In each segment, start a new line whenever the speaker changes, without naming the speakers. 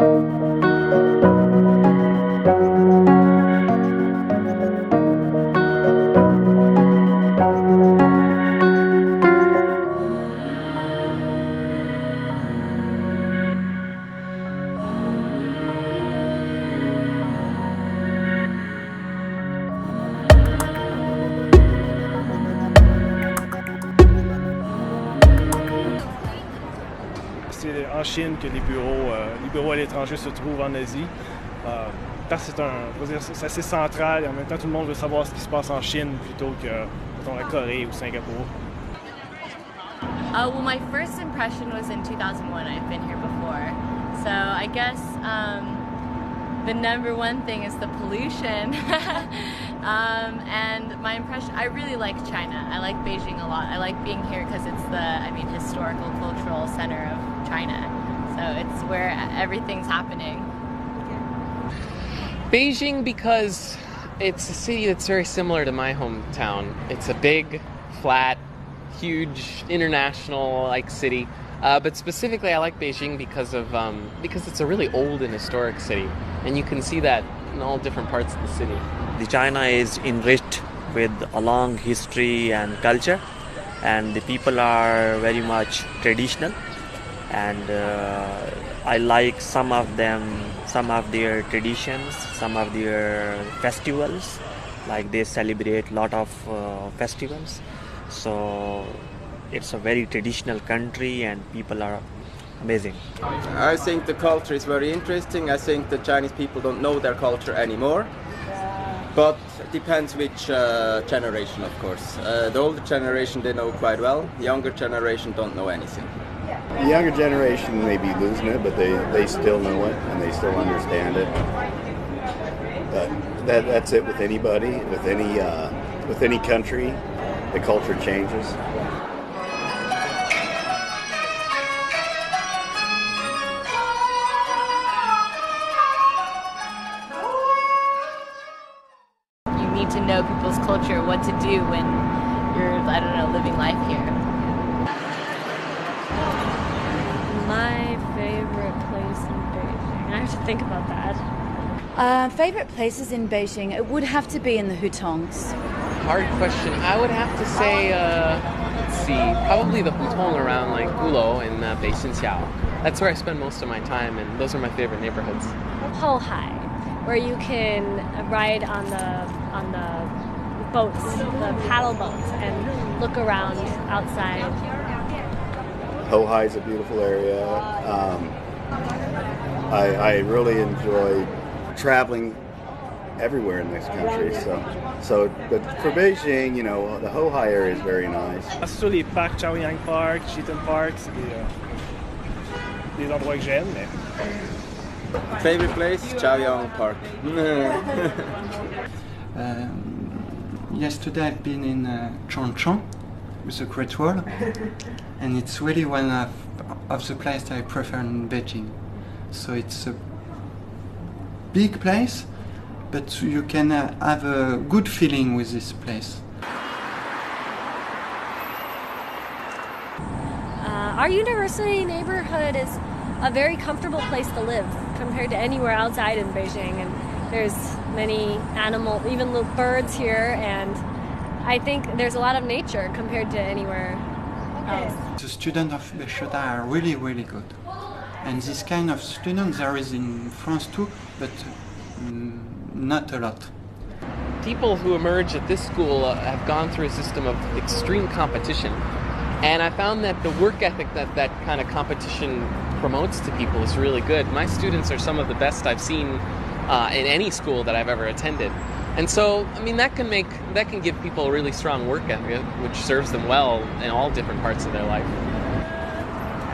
C'est en Chine que les bureaux à l'étranger se trouvent en Asie. Parce que c'est assez central et en même temps tout le monde veut savoir ce qui se passe en Chine plutôt que mettons, la Corée ou Singapour.
Well, my first impression was in 2001. I've been here before. So I guess the number one thing is the pollution. And my impression, I really like China. I like Beijing a lot. I like being here because it's the, historical, cultural center of China. So it's where everything's happening.
Beijing because it's a city that's very similar to my hometown. It's a big, flat, huge, international-like city. But specifically, I like Beijing because it's a really old and historic city, and you can see that in all different parts of the city.
The China is enriched with a long history and culture, and the people are very much traditional, and I like some of their traditions, some of their festivals, like they celebrate a lot of festivals. So it's a very traditional country and people are amazing.
I think the culture is very interesting. I think the Chinese people don't know their culture anymore. But it depends which generation, of course. The older generation, they know quite well. The younger generation don't know anything.
The younger generation may be losing it, but they still know it and they still understand it. But that's it with anybody, with any country. The culture changes.
You need to know people's culture, what to do when you're, living life here.
My favorite place in Beijing. I have to think about that.
Favorite places in Beijing? It would have to be in the Hutongs.
Hard question. I would have to say, let's see, probably the Hutong around like Gulo and Beijingxiao. That's where I spend most of my time, and those are my favorite neighborhoods.
Hohai, where you can ride on the boats, the paddle boats, and look around outside.
Hohai is a beautiful area. I really enjoy traveling everywhere in this country. But for Beijing, the Hohai area is very nice.
Sur les parcs Chaoyang Park, Shitan Park, c'est des endroits que j'aime. Mais...
Favorite place? Chaoyang Park.
Yesterday I've been in Chongcheng with the Great Wall, and it's really one of the places I prefer in Beijing. So it's a big place, but you can have a good feeling with this place.
Our university neighborhood is a very comfortable place to live compared to anywhere outside in Beijing, and there's many animals, even little birds here, and I think there's a lot of nature compared to anywhere else.
The students of Beishota are really, really good. And this kind of students there is in France too, but not a lot.
People who emerge at this school have gone through a system of extreme competition. And I found that the work ethic that kind of competition promotes to people is really good. My students are some of the best I've seen in any school that I've ever attended. And so, that can give people a really strong work ethic, which serves them well in all different parts of their life.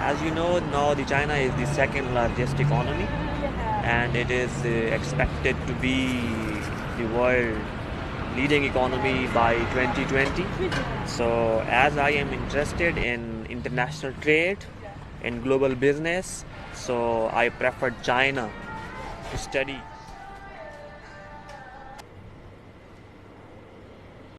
As you know, now China is the second largest economy, and it is expected to be the world leading economy by 2020. So as I am interested in international trade and global business, so I prefer China to study